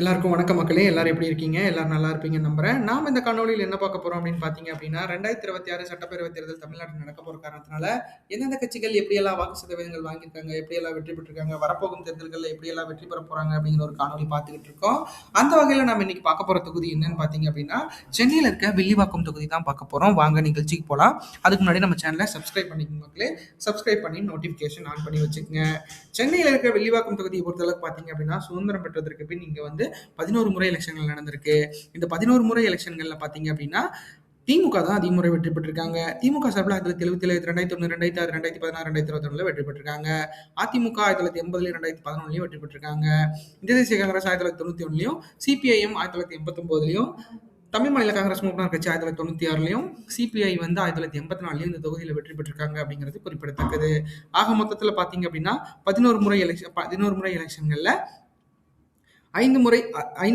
எல்லாருக்கும் வணக்கம் மக்களே! எல்லாரும் எப்படி இருக்கீங்க? எல்லாரும் நல்லா இருப்பீங்கன்னு நம்புறேன். நாம இந்த காணொளியில என்ன பார்க்க போறோம் அப்படின்னு பார்த்தீங்க அப்படின்னா, 2026 சட்டப்பேரவைத் தேர்தல் தமிழ்நாட்டில நடக்க போற காரணத்தினால, எந்தெந்த கட்சிகள் எப்படியெல்லாம் வாக்கு சதவீதங்கள் வாங்கியிருக்காங்க, எப்படியெல்லாம் வெற்றி பெற்றிருக்காங்க, வரப்போகும் தேர்தல்கள்ல எப்படியெல்லாம் வெற்றி பெற போறாங்க அப்படிங்கிற ஒரு காணொளி பார்த்துக்கிட்டு இருக்கோம். அந்த வகையில நம்ம இன்னைக்கு பார்க்க போற தொகுதி என்னன்னு பார்த்தீங்க அப்படின்னா, சென்னையில இருக்க வில்லிவாக்கம் தொகுதி தான் பார்க்க போறோம். வாங்க நிகழ்ச்சிக்கு போலாம். அதுக்கு முன்னாடி நம்ம சேனல சப்ஸ்கிரைப் பண்ணிக்கோங்க மக்களே. சப்ஸ்கிரைப் பண்ணி நோட்டிஃபிகேஷன் ஆன் பண்ணி வச்சுக்கங்க. சென்னையில இருக்க வில்லிவாக்கம் தொகுதியை பொறுத்தளவுக்கு பார்த்தீங்க அப்படின்னா, சுதந்திரம் பெற்றதற்கு பின் இங்க வந்து 11 முறை எலெக்ஷன்கள் நடந்திருக்கு. இந்த 11 முறை எலெக்ஷன்கள்ல பார்த்தீங்க அப்படின்னா, திமுக தான் அதிக முறை வெற்றி பெற்றிருக்காங்க. திமுக சார்பில 1977, 2001, 2006, 2016, 2021ல வெற்றி பெற்றிருக்காங்க. அதிமுக 1980லயும், 2011லயும் வெற்றி பெற்றிருக்காங்க. இந்திய தேசிய காங்கிரஸ் 1991லயும், சிபிஐஎம் 1989லயும், தமிழ் மாநில காங்கிரஸ் மூப்பனார் கட்சி 1996லயும், சிபிஐ வந்து 1984லயும் இந்த தொகுதியில வெற்றி பெற்றிருக்காங்க அப்படிங்கிறது குறிப்பிடத்தக்கது. ஆக மொத்தத்துல பார்த்தீங்க அப்படின்னா, 11 முறை எலெக்ஷன்கள்ல 5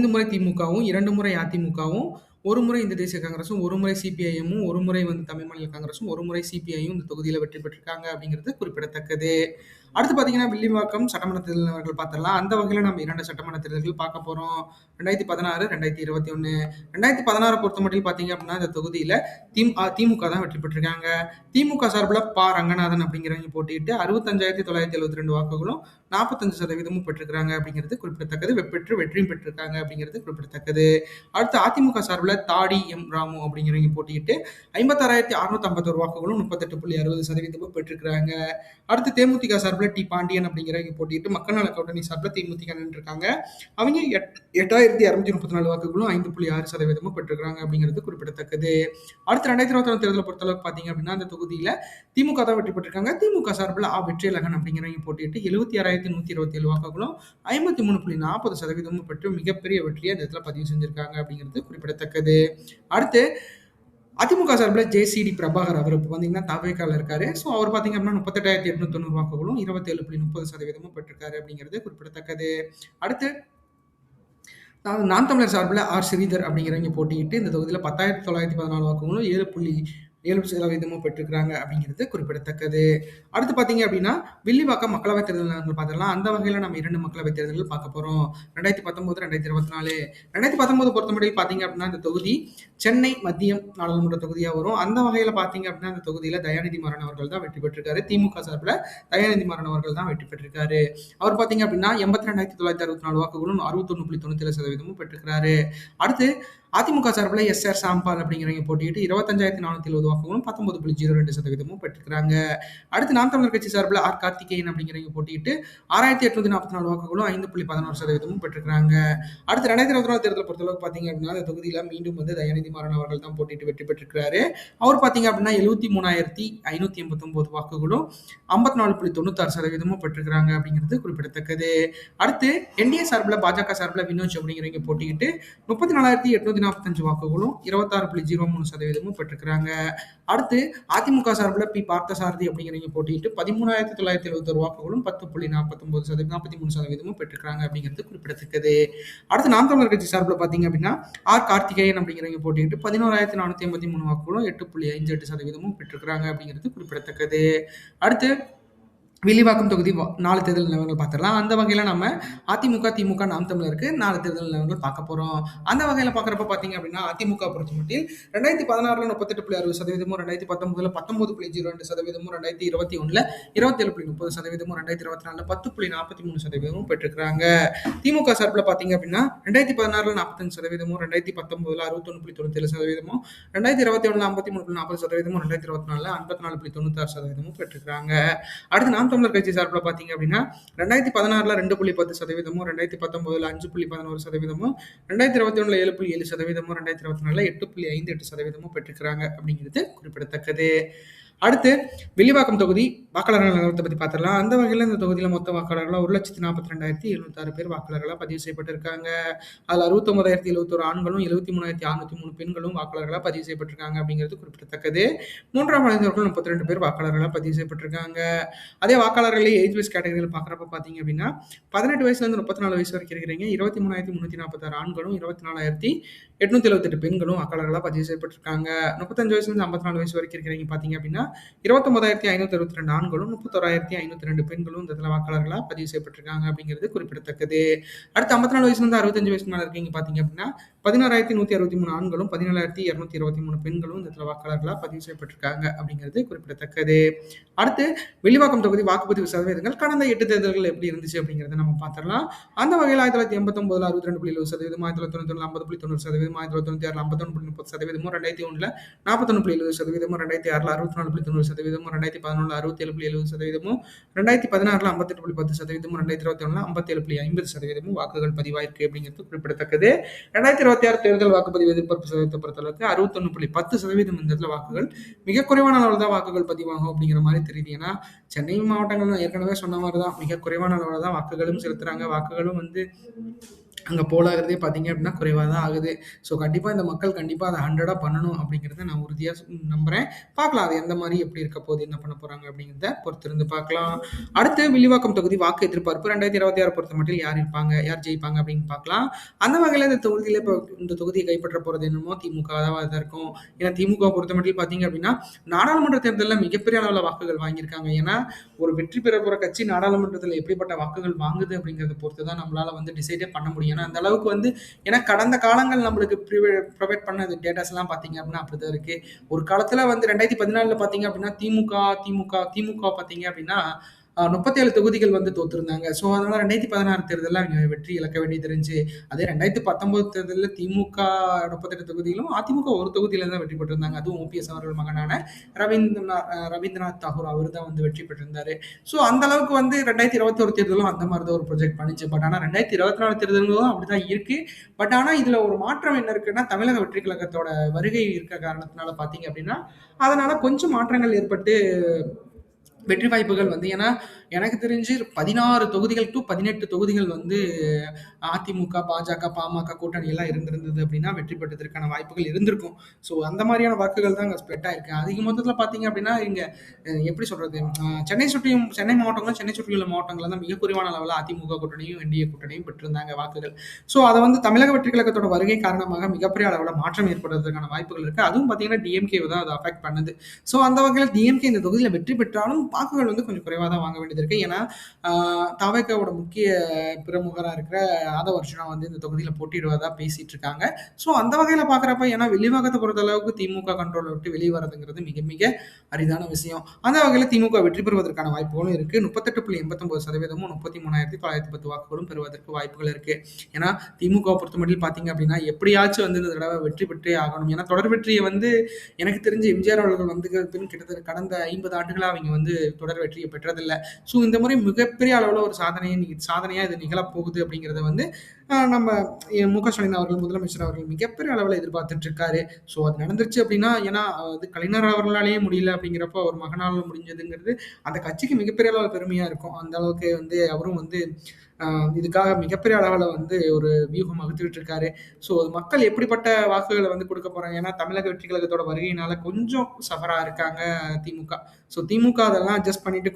முறை திமுகவும், 2 முறை அதிமுகவும், 1 முறை இந்திய தேசிய காங்கிரஸும், 1 முறை சிபிஐஎம்மும், 1 முறை வந்து தமிழ் மாநில காங்கிரஸும், 1 முறை சிபிஐயும் இந்த தொகுதியில வெற்றி பெற்றிருக்காங்க அப்படிங்கிறது குறிப்பிடத்தக்கது. அடுத்து பார்த்தீங்கன்னா, வில்லிவாக்கம் சட்டமன்ற தேர்தல் நிலவரங்கள் பார்த்துடலாம். அந்த வகையில நம்ம 2 சட்டமன்ற தேர்தல்கள் பார்க்க போறோம். 2016, 2021. 2016 பொறுத்தமட்டில் பார்த்தீங்க அப்படின்னா, இந்த தொகுதியில திமுக தான் வெற்றி பெற்றிருக்காங்க. திமுக சார்பில ரங்கநாதன் அப்படிங்கிறவங்க போட்டியிட்டு 65,972 வாக்குகளும், 45% பெற்றிருக்காங்க அப்படிங்கிறது குறிப்பிடத்தக்கது. வெற்றியும் பெற்றிருக்காங்க அப்படிங்கிறது குறிப்பிடத்தக்கது. அடுத்து அதிமுக சார்பில் தாடி ராமு அப்படிங்கிறவங்க போட்டியிட்டு 56,651 வாக்குகளும், 38.60% பெற்றிருக்கிறாங்க. அடுத்து தேமுதிக சார்பில் பாண்டியன் அப்படிங்கிறவங்க போட்டியிட்டு மக்கள் நல கூட்டணி சார்பில் தேமுதிக நின்றுருக்காங்க. அவங்க 8,234 வாக்குகளும், 5.6% பெற்றிருக்காங்க அப்படிங்கிறது குறிப்பிடத்தக்கது. அடுத்து 2021 தேர்தலை பொறுத்தளவுக்கு பார்த்தீங்க அப்படின்னா, அந்த தொகுதியில திமுக தான் வெற்றி பெற்றிருக்காங்க. திமுக சார்பில் வெற்றியழகன் அப்படிங்கிறவங்க போட்டியிட்டு 76,127 வாக்குகளும், 53.40% பெற்று மிகப்பெரிய வெற்றியை இந்த இடத்துல பதிவு செஞ்சிருக்காங்க அப்படிங்கிறது குறிப்பிடத்தக்கது. அடுத்து அதிமுக சார்பில் ஜேசிடி பிரபாகர் அவர் இப்போ பார்த்தீங்கன்னா தாவேக்கால இருக்காரு. ஸோ அவர் பார்த்தீங்க அப்படின்னா 38,890 வாக்குகளும், 27.30% பெற்றிருக்காரு அப்படிங்கிறது குறிப்பிடத்தக்கது. அடுத்து நாம் தமிழர் சார்பில் ஸ்ரீதர் அப்படிங்கிறவங்க போட்டியிட்டு இந்த தொகுதியில் 10,914 வாக்குகளும், 7.7% பெற்றிருக்கிறாங்க அப்படிங்கிறது குறிப்பிடத்தக்கது. அடுத்து பார்த்தீங்க அப்படின்னா, வில்லிவாக்கம் மக்களவைத் தேர்தல் பார்த்துடலாம். அந்த வகையில் நம்ம 2 மக்களவைத் தேர்தல்கள் பார்க்க போறோம். 2019, 2024. 2019 பொறுத்தமட்டில் பார்த்தீங்க அப்படின்னா, இந்த தொகுதி சென்னை மத்தியம் நாடாளுமன்ற தொகுதியா வரும். அந்த வகையில பார்த்தீங்க அப்படின்னா, இந்த தொகுதியில தயாநிதி மாறன் அவர்கள் தான் வெற்றி பெற்றிருக்காரு. திமுக சார்பில் தயாநிதி மாறன் அவர்கள் தான் வெற்றி பெற்றிருக்காரு. அவர் பார்த்தீங்க அப்படின்னா 82,964 வாக்குகளும், 61.97% பெற்றிருக்கிறாரு. அடுத்து அதிமுக சார்பில் எஸ்.ஆர். சாம்பால் அப்படிங்கிறவங்க போட்டியிட்டு 25,470 வாக்குகளும், 19.02% பெற்றிருக்கிறாங்க. அடுத்து நாம் தமிழர் கட்சி சார்பில் கார்த்திகேயன் அப்படிங்கிறவங்க போட்டியிட்டு 6,844 வாக்குகளும், 5.11% பெற்றிருக்கிறாங்க. அடுத்து 2024 தேர்தலை பொறுத்தளவுக்கு பார்த்தீங்க அப்படின்னா, அந்த தொகுதியில மீண்டும் வந்து தயாநிதி மாறன் அவர்கள் தான் போட்டியிட்டு வெற்றி பெற்றிருக்கிறாரு. அவர் பார்த்தீங்க அப்படின்னா 73,589 வாக்குகளும், 54.96% பெற்றிருக்கிறாங்க அப்படிங்கிறது குறிப்பிடத்தக்கது. அடுத்து என்டிஏ சார்பில் பாஜக சார்பில் வினோஜ் அப்படிங்கிறவங்க போட்டியிட்டு 34,845 வாக்குகளும், 26.03% பெற்றிருக்கிறாங்க. அடுத்து அதிமுக சார்பில் பார்த்தசாரதி அப்படிங்கிறவங்க போட்டியிட்டு 13,971 வாக்குகளும், 10.43% பெற்றிருக்கிறாங்க அப்படிங்கிறது குறிப்பிடத்தக்கது. அடுத்து நாம் தமிழர் கட்சி சார்பில் பார்த்தீங்க அப்படின்னா கார்த்திகேயன் அப்படிங்கிறவங்க போட்டியிட்டு 11,483 வாக்குகளும், 8.58% பெற்றிருக்கிறாங்க அப்படிங்கிறது குறிப்பிடத்தக்கது. அடுத்து வில்லிவாக்கம் தொகுதி 4 தேர்தல் நிலவரங்கள் பார்த்துடலாம். அந்த வகையில் நம்ம அதிமுக, திமுக, நாம் தமிழருக்கு 4 தேர்தல் நிலவரங்கள் பார்க்க போறோம். அந்த வகையில் பார்க்குறப்ப பார்த்தீங்க அப்படின்னா, அதிமுக பொறுத்தமட்டில் 2016ல் 38.60%, 2019ல் 19.02%, 2021ல் 27.30%, 2024ல் 10.43% பெற்றிருக்கிறாங்க. திமுக சார்பில் பார்த்தீங்க அப்படின்னா 2016ல் 45%, 2019ல் 61.97%, 2021ல் 53.40%, 2024ல் 54.96% பெற்றிருக்கிறாங்க. அடுத்து நாம் தமிழர் கட்சி சார்பில் பார்த்தீங்க அப்படின்னா 2016ல் 2.10%, 2019ல் 5.11%, 2021ல் 7.7%, 2024ல் 8.58% பெற்றிருக்கிறாங்க அப்படிங்கிறது குறிப்பிடத்தக்கது. அடுத்து வில்லிவாக்கம் தொகுதி வாக்காளர்கள் நிலவரத்தை பற்றி பார்த்துடலாம். அந்த வகையில் இந்த தொகுதியில் மொத்த வாக்காளர்களாக 1,42,706 பேர் வாக்காளர்களாக பதிவு செய்யப்பட்டிருக்காங்க. அதில் 69,071 ஆண்களும், 73,603 பெண்களும் வாக்காளர்களாக பதிவு செய்யப்பட்டிருக்காங்க அப்படிங்கிறது குறிப்பிடத்தக்கது. மூன்றாம் வயதினர்கள் 32 பேர் வாக்காளர்களாக பதிவு செய்யப்பட்டிருக்காங்க. அதே வாக்காளர்களே ஏஜ் வைஸ் கேட்டகரியில் பார்க்குறப்ப பார்த்தீங்க அப்படின்னா 18 வயசுலேருந்து 34 வயசு வரைக்கும் இருக்கிறீங்க 23,346 ஆண்களும், 24,878 பெண்களும் வாக்காளர்களாக பதிவு செய்யப்பட்டிருக்காங்க. 35 வயசுலேருந்து 54 வயசு வரைக்கும் இருக்கிறீங்க பார்த்தீங்க அப்படின்னா 29,562 ஆண்களும் 31,502 பெண்களும் இந்த இடத்துல வாக்காளர்களா பதிவு செய்யப்பட்டிருக்காங்க அப்படிங்கிறது குறிப்பிடத்தக்கது. அடுத்து 54 வயசுலேருந்து 65 வயசுக்கு மேல இருக்கீங்க பார்த்தீங்க அப்படின்னா 16,163 ஆண்களும் 17,223 பெண்களும் இந்த இடத்துல வாக்காளர்களா பதிவு செய்யப்பட்டிருக்காங்க அப்படிங்கிறது குறிப்பிடத்தக்கது. அடுத்து வில்லிவாக்கம் தொகுதி வாக்குப்பதிவு சதவீதங்கள் கடந்த 8 தேர்தல்கள் எப்படி இருந்துச்சு அப்படிங்கிறத நம்ம பார்த்துடலாம். அந்த வகையில் 1989 62.70%, 1991 50.90%, 1996 51.30%, 2001 41.70%, 2006 64.90%, 2011 67.70%, 2016 58.10%, 2021 57.50% வாக்குகள் பதிவாயிருக்கு அப்படிங்கிறது குறிப்பிடத்தக்கது. 2026 தேர்தல் வாக்குப்பதிவு எதிர்பார்ப்பு சதவீதத்தை பொறுத்தளவுக்கு 61.10% இந்த இடத்துல வாக்குகள் மிக குறைவான அளவில் தான் வாக்குகள் பதிவாகும் அப்படிங்கிற மாதிரி தெரியுது. ஏன்னா சென்னை மாவட்டங்கள் நான் ஏற்கனவே சொன்ன மாதிரி தான் மிக குறைவான அளவில் தான் வாக்குகளும் செலுத்துறாங்க. வாக்குகளும் வந்து அங்கே போலாகிறதே பார்த்தீங்க அப்படின்னா குறைவாக தான் ஆகுது. ஸோ கண்டிப்பாக இந்த மக்கள் கண்டிப்பாக அதை 100 பண்ணணும் அப்படிங்கிறத நான் உறுதியாக நம்புகிறேன். பார்க்கலாம் அது எந்த மாதிரி எப்படி இருக்க போகுது, என்ன பண்ண போகிறாங்க அப்படிங்கிறத பொறுத்திருந்து பார்க்கலாம். அடுத்து வில்லிவாக்கம் தொகுதி வாக்கு எதிர்பார்ப்பு 2026 பொறுத்த மட்டும் யார் இருப்பாங்க, யார் ஜெயிப்பாங்க அப்படின்னு பார்க்கலாம். அந்த வகையில் இந்த தொகுதியில் இப்போ இந்த தொகுதியை கைப்பற்ற போகிறது என்னமோ திமுக தான் இருக்கும். ஏன்னா திமுக பொறுத்த மட்டும் பார்த்தீங்க அப்படின்னா நாடாளுமன்ற தேர்தலில் மிகப்பெரிய அளவில் வாக்குகள் வாங்கியிருக்காங்க. ஏன்னா ஒரு வெற்றி பெற போகிற கட்சி நாடாளுமன்றத்தில் எப்படிப்பட்ட வாக்குகள் வாங்குது அப்படிங்கிறத பொறுத்து தான் நம்மளால் வந்து டிசைடே பண்ண முடியும். ஏன்னா அந்த அளவுக்கு வந்து ஏன்னா கடந்த காலங்கள் நம்மளுக்கு ப்ரொவைட் பண்ண டேட்டாஸ் எல்லாம் பார்த்தீங்க அப்படின்னா அப்படிதான் இருக்கு. ஒரு காலத்துல வந்து 2014 பார்த்தீங்க அப்படின்னா திமுக பார்த்தீங்க அப்படின்னா 37 தொகுதிகள் வந்து தோத்துருந்தாங்க. ஸோ அதனால 2016 தேர்தலில் அவங்க வெற்றி இழக்க வேண்டியது இருந்துச்சு. அதே 2019 தேர்தலில் திமுக 38 தொகுதியிலும் அதிமுக ஒரு தொகுதியில தான் வெற்றி பெற்றிருந்தாங்க. அதுவும் ஓபிஎஸ் அவர்கள் மகனான ரவீந்திரநாத் தாகூர் அவர் தான் வந்து வெற்றி பெற்றிருந்தாரு. ஸோ அந்த அளவுக்கு வந்து 2021 தேர்தலும் அந்த மாதிரி தான் ஒரு ப்ரொஜெக்ட் பண்ணிச்சு. பட் ஆனால் 2024 தேர்தலும் அப்படிதான் இருக்கு. பட் ஆனால் இதுல ஒரு மாற்றம் என்ன இருக்குன்னா தமிழக வெற்றி கழகத்தோட வருகை இருக்க காரணத்தினால பார்த்தீங்க அப்படின்னா அதனால கொஞ்சம் மாற்றங்கள் ஏற்பட்டு வெற்றி வாய்ப்புகள் வந்து ஏன்னா எனக்கு தெரிஞ்சு 16 தொகுதிகள் டு 18 தொகுதிகள் வந்து அதிமுக, பாஜக, பாமக கூட்டணி எல்லாம் இருந்திருந்தது அப்படின்னா வெற்றி பெற்றதற்கான வாய்ப்புகள் இருந்திருக்கும். ஸோ அந்த மாதிரியான வாக்குகள் தான் அங்கே ஸ்ப்ரெட் ஆயிருக்கு. அதிக மொத்தத்தில் பார்த்தீங்க அப்படின்னா இங்கே எப்படி சொல்றது, சென்னை மாவட்டங்களும் சென்னை சுற்றியுள்ள மாவட்டங்களில் தான் மிக குறைவான அளவில் அதிமுக கூட்டணியும் என்டிஏ கூட்டணியும் பெற்றிருந்தாங்க வாக்குகள். ஸோ அதை வந்து தமிழக வெற்றி கழகத்தோட வருகை காரணமாக மிகப்பெரிய அளவில் மாற்றம் ஏற்படுறதுக்கான வாய்ப்புகள் இருக்கு. அதுவும் பார்த்தீங்கன்னா டிஎம்கே தான் அதை அஃபெக்ட் பண்ணுது. ஸோ அந்த வகையில் டிஎம்கே இந்த தொகுதியில் வெற்றி பெற்றாலும் வாக்குகள் வந்து கொஞ்சம் குறைவாக தான் வாங்க வேண்டியது இருக்கு. ஏன்னா தவேகாவோட முக்கிய பிரமுகராக இருக்கிற ஆதவ அர்ஜுனா வந்து இந்த தொகுதியில் போட்டியிடுவதா பேசிட்டு இருக்காங்க. ஸோ அந்த வகையில் பார்க்குறப்ப ஏன்னா வில்லிவாக்கத்தை பொறுத்த அளவுக்கு திமுக கண்ட்ரோலை விட்டு வெளியே வரதுங்கிறது மிக மிக அரிதான விஷயம். அந்த வகையில் திமுக வெற்றி பெறுவதற்கான வாய்ப்புகளும் இருக்கு. 38.89%, 33,910 வாக்குகளும் பெறுவதற்கு வாய்ப்புகள் இருக்கு. ஏன்னா திமுக பொறுத்த மட்டும் பார்த்தீங்க அப்படின்னா எப்படியாச்சும் வந்து இந்த தடவை வெற்றி பெற்றே ஆகணும். ஏன்னா தொடர் வெற்றியை வந்து எனக்கு தெரிஞ்ச எம்ஜிஆர் அவர்கள் வந்து கிட்டத்தட்ட கடந்த 50 ஆண்டுகளாக அவங்க வந்து தொடர் வெற்றியை பெற்றதில்லை. ஸோ இந்த முறை மிகப்பெரிய அளவில் ஒரு சாதனையாக இது நிகழப்போகுது அப்படிங்கிறத வந்து நம்ம மு.க. ஸ்டாலின் அவர்கள் முதலமைச்சர் அவர்கள் மிகப்பெரிய அளவில் எதிர்பார்த்துட்டு இருக்காரு. ஸோ அது நடந்துருச்சு அப்படின்னா ஏன்னா அது கலைஞர் அவர்களாலேயே முடியல அப்படிங்கிறப்ப ஒரு மகனால் முடிஞ்சதுங்கிறது அந்த கட்சிக்கு மிகப்பெரிய அளவில் பெருமையாக இருக்கும். அந்த அளவுக்கு வந்து அவரும் வந்து இதுக்காக மிகப்பெரிய அளவில் வந்து ஒரு வியூகம் வகுத்துக்கிட்டு இருக்காரு. ஸோ மக்கள் எப்படிப்பட்ட வாக்குகளை வந்து கொடுக்க போறாங்க, ஏன்னா தமிழக வெற்றி கழகத்தோட வருகையினால கொஞ்சம் சஃபரா இருக்காங்க திமுக. ஸோ திமுக அதெல்லாம் அட்ஜஸ்ட் பண்ணிட்டு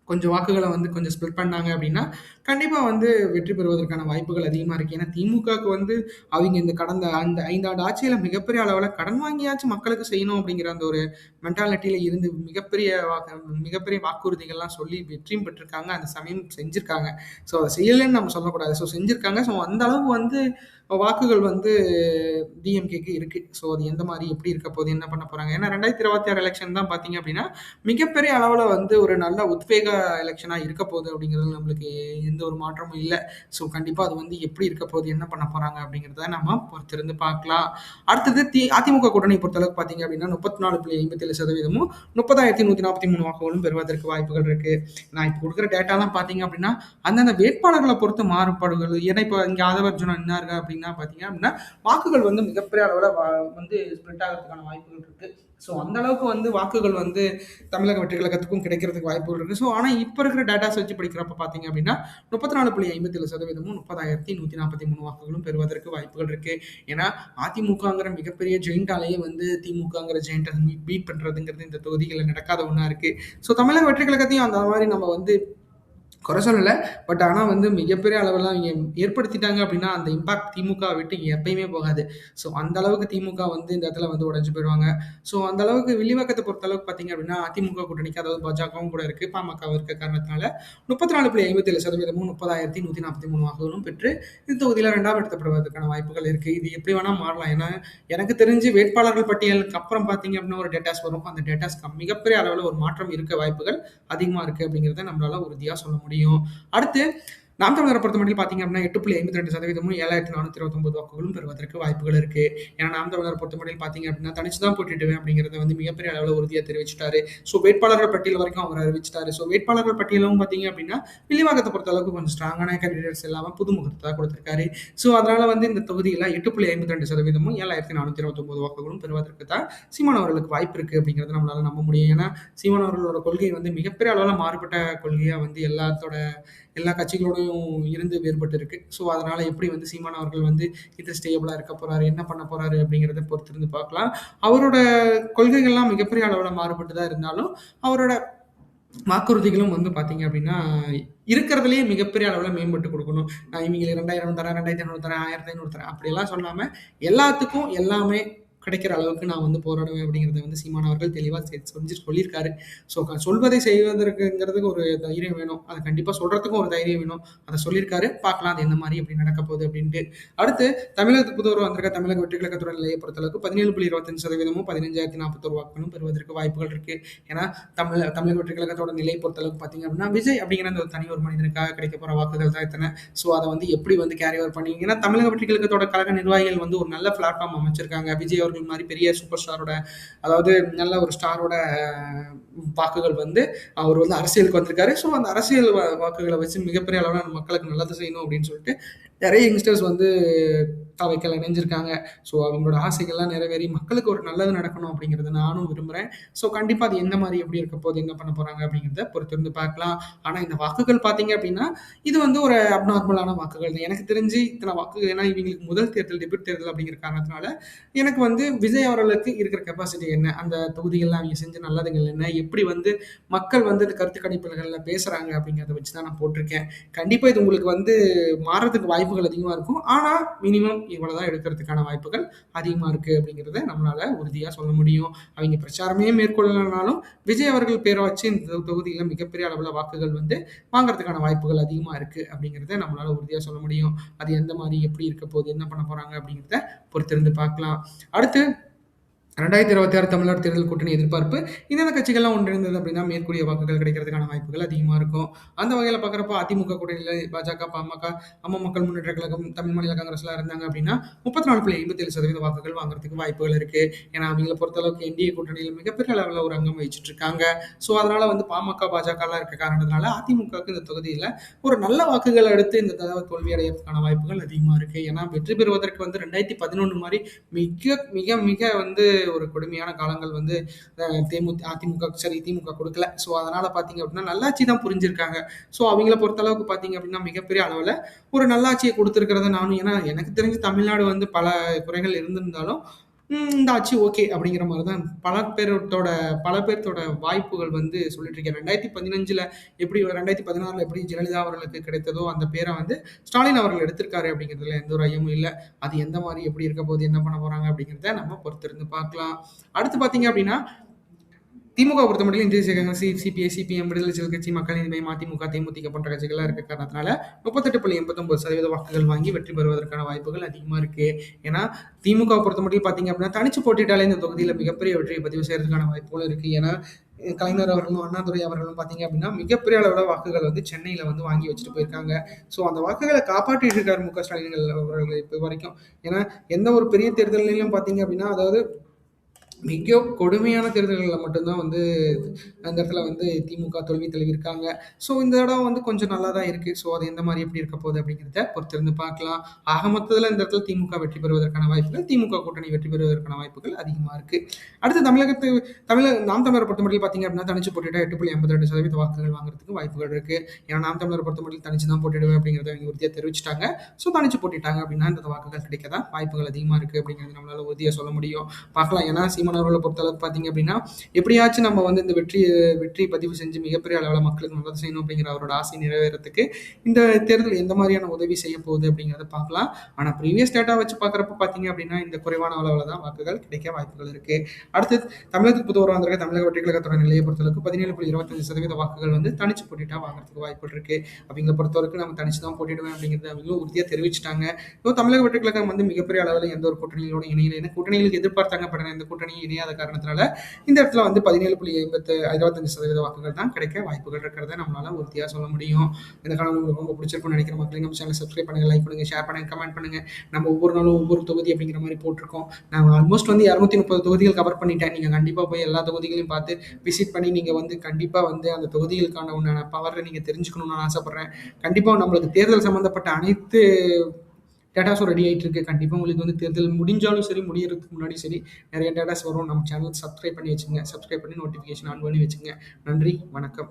கொஞ்சம் வாக்குகளை வந்து கொஞ்சம் ஸ்ப்ளிட் பண்ணாங்க அப்படின்னா கண்டிப்பா வந்து வெற்றி பெறுவதற்கான வாய்ப்புகள் அதிகமா இருக்கு. ஏன்னா திமுகவுக்கு வந்து அவங்க இந்த கடந்த அந்த 5 ஆண்டு ஆட்சியில மிகப்பெரிய அளவில் கடன் வாங்கியாச்சும் மக்களுக்கு செய்யணும் அப்படிங்கிற அந்த ஒரு மென்டாலிட்டியில இருந்து மிகப்பெரிய வாக்குறுதிகள்லாம் சொல்லி வெற்றியும் பெற்றிருக்காங்க. அந்த சமயம் செஞ்சிருக்காங்க. ஸோ அதை செய்யலைன்னு நம்ம சொல்லக்கூடாது. ஸோ செஞ்சிருக்காங்க. ஸோ அந்த அளவு வந்து வாக்குகள் வந்து டிஎம்கேக்கு இருக்கு. ஸோ அது எந்த மாதிரி எப்படி இருக்க போகுது, என்ன பண்ண போறாங்க, ஏன்னா 2026 எலெக்ஷன் தான் பார்த்தீங்க அப்படின்னா மிகப்பெரிய அளவில் வந்து ஒரு நல்ல உத்வேக எலெக்ஷனாக இருக்க போகுது அப்படிங்கிறது நம்மளுக்கு எந்த ஒரு மாற்றமும் இல்லை. ஸோ கண்டிப்பாக அது வந்து எப்படி இருக்க போகுது, என்ன பண்ண போறாங்க அப்படிங்கிறத நம்ம பொறுத்திருந்து பார்க்கலாம். அடுத்தது அதிமுக கூட்டணி பொறுத்தளவுக்கு பார்த்தீங்க அப்படின்னா 34.57%, 30,143 வாக்குகளும் பெறுவதற்கு வாய்ப்புகள் இருக்கு. நான் இப்போ கொடுக்குற டேட்டாலாம் பார்த்தீங்க அப்படின்னா அந்தந்த வேட்பாளர்களை பொறுத்து மாறுபாடுகள். ஏன்னா இப்போ இங்கே ஆதவ அர்ஜுனா என்ன இருக்கு அப்படின்னா பார்த்தீங்க அப்படின்னா வாக்குகள் வந்து மிகப்பெரிய அளவில் வந்து ஸ்ப்ரெட் ஆகிறதுக்கான வாய்ப்புகள் இருக்கு. ஸோ அந்த அளவுக்கு வந்து வாக்குகள் வந்து தமிழக வெற்றி கழகத்துக்கும் கிடைக்கிறதுக்கு வாய்ப்புகள் இருக்கு. ஸோ ஆனால் இப்போ இருக்கிற டேட்டாஸ் வச்சு படிக்கிறப்ப பார்த்தீங்க அப்படின்னா 34.57%, 30,143 வாக்குகளும் பெறுவதற்கு வாய்ப்புகள் இருக்கு. ஏன்னா அதிமுகங்கிற மிகப்பெரிய ஜெயிண்டாலேயே வந்து திமுகங்கிற ஜெயிண்டை பீட் பண்றதுங்கிறது இந்த தொகுதிகளில் நடக்காத ஒன்றா இருக்கு. ஸோ தமிழக வெற்றி கழகத்தையும் அந்த மாதிரி நம்ம வந்து குறை சொல்லல. பட் ஆனா வந்து மிகப்பெரிய அளவுல அவிங்க ஏற்படுத்திட்டாங்க அப்டின்னா, அந்த இம்பாக்ட் திமுகவ விட்டு எப்பயுமே போகாது. ஸோ அந்த அளவுக்கு திமுக வந்து இந்த இடத்துல வந்து உடைஞ்சு போயிருவாங்க. ஸோ அந்த அளவுக்கு வில்லிவாக்கத்த பொறுத்த அளவுக்கு பார்த்தீங்க அப்டின்னா, அதிமுக கூட்டணிக்கு அதாவது பாஜகவும் கூட இருக்கு. பாமகவும் இருக்க காரணத்தினால 34.57% 30,143 வாக்குகளும் பெற்று இந்த தொகுதியில 2ஆம் இடத்த பெறுவதற்கான வாய்ப்புகள் இருக்கு. இது எப்படி வேணா மாறலாம். ஏன்னா, எனக்கு தெரிஞ்சு வேட்பாளர்கள் பட்டியலுக்கு அப்புறம் பார்த்தீங்க அப்டின்னா ஒரு டேட்டாஸ் வரும். அந்த டேட்டாஸ்க்கு மிகப்பெரிய அளவுல ஒரு மாற்றம் இருக்க வாய்ப்புகள் அதிகமா இருக்கு அப்படிங்கிறத நம்மளால உறுதியா சொல்ல முடியும். அடுத்து நாம் தமிழரை பொறுத்தமட்டில் பார்த்தீங்க அப்படின்னா 8.52% 7,429 வாக்குகளும் பெறுவதற்கு வாய்ப்புகள் இருக்கு. ஏன்னா நாம் தமிழரை பொறுத்தமட்டில் பார்த்தீங்க அப்படின்னா தனிச்சு தான் போட்டியிடுவேன் அப்படிங்கிறத வந்து மிகப்பெரிய அளவில் உறுதியாக தெரிவிச்சிட்டாரு. ஸோ வேட்பாளர்கள் பட்டியல் வரைக்கும் அவர் அறிவிச்சிட்டாரு. ஸோ வேட்பாளர்கள் பட்டியலும் பார்த்தீங்க அப்படின்னா வில்லிவாக்கத்தை பொறுத்த அளவுக்கு கொஞ்சம் ஸ்ட்ராங்கான கேண்டிடேட்ஸ் இல்லாமல் புதுமுகத்தை தான் கொடுத்திருக்காரு. ஸோ அதனால வந்து இந்த தொகுதியில் 8.52% 7,429 வாக்குகளும் பெறுவதற்கு தான் சீமான் அவர்களுக்கு வாய்ப்பு இருக்கு அப்படிங்கிறத நம்மளால நம்ப முடியும். ஏன்னா சீமான் அவர்களோட கொள்கை வந்து மிகப்பெரிய அளவில் மாறுபட்ட கொள்கையா வந்து எல்லா கட்சிகளோடையும் இருந்து வேறுபட்டு இருக்கு. ஸோ அதனால எப்படி வந்து சீமான் அவர்கள் வந்து இது ஸ்டேபிளா இருக்க போறாரு, என்ன பண்ண போறாரு அப்படிங்கிறத பொறுத்திருந்து பார்க்கலாம். அவரோட கொள்கைகள்லாம் மிகப்பெரிய அளவுல மாறுபட்டு தான் இருந்தாலும், அவரோட வாக்குறுதிகளும் வந்து பார்த்தீங்க அப்படின்னா, இருக்கிறதுலயே மிகப்பெரிய அளவுல மேம்பட்டு குடுக்கணும். நான் இவங்களுக்கு 2000 தரேன், 2500 தரேன், 1500 தரேன் அப்படியெல்லாம் சொல்லாம, எல்லாத்துக்கும் எல்லாமே கிடைக்கிற அளவுக்கு நான் வந்து போராடுவேன் அப்படிங்கிறத வந்து சீமான் அவர்கள் தெளிவா சொல்லியிருக்காரு. ஸோ சொல்வதை செய்வதற்குங்கிறதுக்கு ஒரு தைரியம் வேணும். அத கண்டிப்பா சொல்றதுக்கும் ஒரு தைரியம் வேணும். அத சொல்லியிருக்காரு. பார்க்கலாம் அது என்ன மாரி எப்படி நடக்க போகுது அப்படின்ட்டு. அடுத்து தமிழகத்துக்கு புதுவரவு வந்திருக்க தமிழக வெற்றி கழகத்தோட நிலையை பொறுத்தளவுக்கு 17.25% 15,041 வாக்குகளும் பெறுவதற்கு வாய்ப்புகள் இருக்கு. ஏன்னா தமிழக வெற்றி கழகத்தோட நிலை பொறுத்தளவுக்கு பார்த்தீங்க அப்படின்னா, விஜய் அப்படிங்கிற அந்த ஒரு தனி ஒரு மனிதனுக்காக கிடைக்க போற வாக்குகள் தான் இத்தனை. ஸோ அதை வந்து எப்படி வந்து கேரி ஓவர் பண்ணி ஏன்னா தமிழக வெற்றி கழகத்தோட கழக நிர்வாகிகள் வந்து ஒரு நல்ல பிளாட்ஃபார்ம் அமைச்சிருக்காங்க. விஜய் அவர்கள் மாதிரி பெரிய சூப்பர் ஸ்டாரோட அதாவது நல்ல ஒரு ஸ்டாரோட வாக்குகள் வந்து அவர் வந்து அரசியலுக்கு வந்திருக்காரு. ஸோ அந்த அரசியல் வாக்குகளை வச்சு மிகப்பெரிய அளவில் மக்களுக்கு நல்லது செய்யணும் அப்படின்னு சொல்லிட்டு நிறைய யங்ஸ்டர்ஸ் வந்து அவைகள் இணைஞ்சிருக்காங்க. ஸோ அவங்களோட ஆசைகள்லாம் நிறைவேறி மக்களுக்கு ஒரு நல்லது நடக்கணும் அப்படிங்கிறத நானும் விரும்புகிறேன். ஸோ கண்டிப்பாக அது எந்த மாதிரி எப்படி இருக்க போது என்ன பண்ண போகிறாங்க அப்படிங்கிறத பொறுத்திருந்து பார்க்கலாம். ஆனால் இந்த வாக்குகள் பார்த்தீங்க அப்படின்னா இது வந்து ஒரு அப்நார்மலான வாக்குகள் தான். எனக்கு தெரிஞ்சு இத்தனை வாக்குகள் ஏன்னா இவங்களுக்கு முதல் தேர்தல் டெபியூட் தேர்தல் அப்படிங்கிற காரணத்தினால எனக்கு வந்து விஜய் அவர்களுக்கு இருக்கிற கெப்பாசிட்டி என்ன, அந்த தொகுதிகள்லாம் அவங்க செஞ்ச நல்லதுகள் என்ன, எப்படி வந்து மக்கள் வந்து இந்த கருத்து கணிப்புகளில் பேசுகிறாங்க அப்படிங்கிறத வச்சு தான் நான் போட்டிருக்கேன். கண்டிப்பாக இது உங்களுக்கு வந்து மாறதுக்கு வாய்ப்புகள் அதிகமாக இருக்கும். ஆனால் மினிமம் இவ்வளவுதான் எடுக்கிறதுக்கான வாய்ப்புகள் அதிகமா இருக்கு அப்படிங்கிறத நம்மளால உறுதியா சொல்ல முடியும். அவங்க பிரச்சாரமே மேற்கொள்ளனாலும் விஜய் அவர்கள் பேரை வச்சு இந்த தொகுதியில மிகப்பெரிய அளவுல வாக்குகள் வந்து வாங்குறதுக்கான வாய்ப்புகள் அதிகமா இருக்கு அப்படிங்கிறத நம்மளால உறுதியா சொல்ல முடியும். அது எந்த மாதிரி எப்படி இருக்க போகுது என்ன பண்ண போறாங்க அப்படிங்கிறத பொறுத்திருந்து பார்க்கலாம். அடுத்து 2026 தமிழ்நாடு தேர்தல் கூட்டணி எதிர்பார்ப்பு இந்தந்த கட்சிகள்லாம் ஒன்றிணைந்தது அப்படின்னா மேற்கூடிய வாக்குகள் கிடைக்கிறதுக்கான வாய்ப்புகள் அதிகமாக இருக்கும். அந்த வகையில் பார்க்குறப்ப அதிமுக கூட்டணியில் பாஜக, பாமக, அம்மா மக்கள் முன்னேற்ற கழகம், தமிழ் மாநில காங்கிரஸ்லாம் இருந்தாங்க அப்படின்னா 34.57% வாக்குகள் வாங்குறதுக்கு வாய்ப்புகள் இருக்கு. ஏன்னா அவங்களை பொறுத்தளவுக்கு என்டிஏ கூட்டணியில் மிகப்பெரிய அளவில் ஒரு அங்கம் வகிச்சுட்டு இருக்காங்க. ஸோ அதனால வந்து பாமக, பாஜகலாம் இருக்க காரணத்தினால அதிமுகவுக்கு இந்த தொகுதியில் ஒரு நல்ல வாக்குகள் எடுத்து இந்த தடவை தோல்வி அடையிறதுக்கான வாய்ப்புகள் அதிகமாக இருக்கு. ஏன்னா வெற்றி பெறுவதற்கு வந்து 2011 மாதிரி மிக மிக மிக வந்து ஒரு கொடுமையான காலங்கள் வந்து அதிமுக சரி திமுக கொடுக்கல. ஸோ அதனால பார்த்தீங்க அப்படின்னா நல்லாட்சி தான் புரிஞ்சிருக்காங்க. ஸோ அவங்கள பொறுத்த அளவுக்கு பார்த்தீங்க அப்படின்னா மிகப்பெரிய அளவில் ஒரு நல்லாட்சியை கொடுத்துருக்கிறத நானும் ஏன்னா எனக்கு தெரிஞ்சு தமிழ்நாடு வந்து பல குறைகள் இருந்திருந்தாலும் இந்த ஆட்சி ஓகே அப்படிங்கிற மாதிரி தான் பல பேர்த்தோட வாய்ப்புகள் வந்து சொல்லிட்டு இருக்கேன். 2015 எப்படி 2016 எப்படி ஜெயலலிதா அவர்களுக்கு கிடைத்ததோ அந்த பேரை வந்து ஸ்டாலின் அவர்கள் எடுத்திருக்காரு அப்படிங்கிறதுல எந்த ஒரு ஐயமும் இல்லை. அது எந்த மாதிரி எப்படி இருக்க போது என்ன பண்ண போறாங்க அப்படிங்கிறத நம்ம பொறுத்திருந்து பார்க்கலாம். அடுத்து பார்த்தீங்க அப்படின்னா திமுக பொறுத்தமட்டிலும் இந்திய தேசிய காங்கிரஸ், சிபிஐ, சிபிஎம், விடுதலை சிறுத்தைகள் கட்சி, மக்கள் நீதி மய்யம், அதிமுக, தேமுதிக போன்ற கட்சிகள்லாம் இருக்க காரணத்தினால 38.89% வாக்குகள் வாங்கி வெற்றி பெறுவதற்கான வாய்ப்புகள் அதிகமா இருக்கு. ஏன்னா திமுக பொறுத்தமட்டிலும் பார்த்தீங்க அப்படின்னா தனிச்சு போட்டிட்டாலே இந்த தொகுதியில மிகப்பெரிய வெற்றியை பதிவு செய்யறதுக்கான வாய்ப்புகள் இருக்கு. ஏன்னா கலைஞர் அவர்களும் அண்ணாதுரை அவர்களும் பார்த்தீங்க அப்படின்னா மிகப்பெரிய அளவில் வாக்குகள் வந்து சென்னையில் வந்து வாங்கி வச்சுட்டு போயிருக்காங்க. ஸோ அந்த வாக்குகளை காப்பாற்றிட்டு இருக்காரு மு.க.ஸ்டாலின் அவர்கள் இப்போ வரைக்கும். ஏன்னா எந்த ஒரு பெரிய தேர்தலையும் பார்த்தீங்க அப்படின்னா அதாவது மிக கொடுமையான தேர்தல்களில் மட்டும்தான் வந்து அந்த இடத்துல வந்து திமுக தோல்வி தழுவிருக்காங்க. ஸோ இந்த இடம் வந்து கொஞ்சம் நல்லா தான் இருக்கு. ஸோ அது எந்த மாதிரி எப்படி இருக்க போகுது அப்படிங்கிறத பொறுத்திருந்து பார்க்கலாம். ஆக மொத்தத்தில் இந்த இடத்துல திமுக வெற்றி பெறுவதற்கான வாய்ப்புகள், திமுக கூட்டணி வெற்றி பெறுவதற்கான வாய்ப்புகள் அதிகமாக இருக்கு. அடுத்து நாம் தமிழரை பொறுத்தமட்டில் பார்த்தீங்க அப்படின்னா தனிச்சு போட்டிட்டா 8.82% வாக்குகள் வாங்குறதுக்கு வாய்ப்புகள் இருக்கு. ஏன்னா நாம் தமிழரை பொறுத்தமட்டில் தனிச்சு தான் போட்டிடுவேன் அப்படிங்கிறத அவங்க உறுதியாக தெரிவிச்சிட்டாங்க. ஸோ தனிச்சு போட்டிட்டாங்க அப்படின்னா இந்த வாக்குகள் கிடைக்க தான் வாய்ப்புகள் அதிகமாக இருக்கு அப்படிங்கிறது நம்மளால உறுதியாக சொல்ல முடியும். பார்க்கலாம். ஏன்னா சீமான் மாணவர்களை பொறுத்தளவுக்கு பார்த்தீங்க அப்படின்னா, எப்படியாச்சும் நம்ம வந்து இந்த வெற்றி பதிவு செஞ்சு மிகப்பெரிய அளவுல மக்களுக்கு நல்லது செய்யணும் அப்படிங்கிற அவரோட ஆசை நிறைவேறதுக்கு இந்த தேர்தல் எந்த மாதிரியான உதவி செய்ய போகுது அப்படிங்கிறத பார்க்கலாம். ஆனா ப்ரீவியஸ் டேட்டா வச்சு பார்க்குறப்ப பார்த்தீங்க அப்படின்னா, இந்த குறைவான அளவுல தான் வாக்குகள் கிடைக்க வாய்ப்புகள் இருக்கு. அடுத்து தமிழகத்துக்கு புதுவரா வந்திருக்க தமிழக வெற்றிக் கழகத்தோட நிலையை பொறுத்தளவுக்கு 17.25% வாக்குகள் வந்து தனிச்சு போட்டிட்டா வாங்குறதுக்கு வாய்ப்புகள் இருக்கு. அப்படிங்கிற பொறுத்தவரைக்கும் நம்ம தனிச்சு தான் போட்டிடுவேன் அப்படிங்கிறது அவங்களும் உறுதியா தெரிவிச்சுட்டாங்க. ஸோ தமிழக வெற்றிக் கழகம் வந்து மிகப்பெரிய அளவில் எந்த ஒரு கூட்டணிகளோட இணையில ஏன்னா கூட்டணிகளுக்கு எதிர்பார்த்தாங்க பட் இந்த கூட்டணி இணையாத காரணத்தினால இந்த இடத்துல வந்து 17.25% வாக்குகள் தான் கிடைக்க வாய்ப்புகள் இருக்கிறத நம்மளால உறுதியா சொல்ல முடியும். இந்த காலம் உங்களுக்கு ரொம்ப பிடிச்சிருக்கும்னு நினைக்கிற மக்களே நம்ம சேனலை சப்ஸ்கிரைப் பண்ணுங்க, லைக் பண்ணுங்க, ஷேர் பண்ணுங்க, கமெண்ட் பண்ணுங்க. நம்ம ஒவ்வொரு நாளும் ஒவ்வொரு தொகுதி அப்படிங்கிற மாதிரி போட்டிருக்கோம். நான் ஆல்மோஸ்ட் வந்து 230 தொகுதிகள் கவர் பண்ணிட்டேன். நீங்க கண்டிப்பா போய் எல்லா தொகுதிகளையும் பார்த்து விசிட் பண்ணி நீங்க வந்து கண்டிப்பா வந்து அந்த தொகுதிகளுக்கான உண்டான பவரை நீங்க தெரிஞ்சுக்கணும்னு நான் ஆசைப்படுறேன். கண்டிப்பா நம்மளுக்கு தேர்தல் சம்பந்தப்பட்ட அனைத்து டேட்டாஸும் ரெடி ஆயிட்டு இருக்கு. கண்டிப்பா உங்களுக்கு வந்து தேர்தல் முடிஞ்சாலும் சரி, முடியறதுக்கு முன்னாடி சரி நிறைய டேட்டாஸ் வரும். நம்ம சேனல் சப்ஸ்கிரைப் பண்ணி வச்சுங்க. சப்ஸ்கிரைப் பண்ணி நோட்டிஃபிகேஷன் ஆன் பண்ணி வச்சுங்க. நன்றி, வணக்கம்.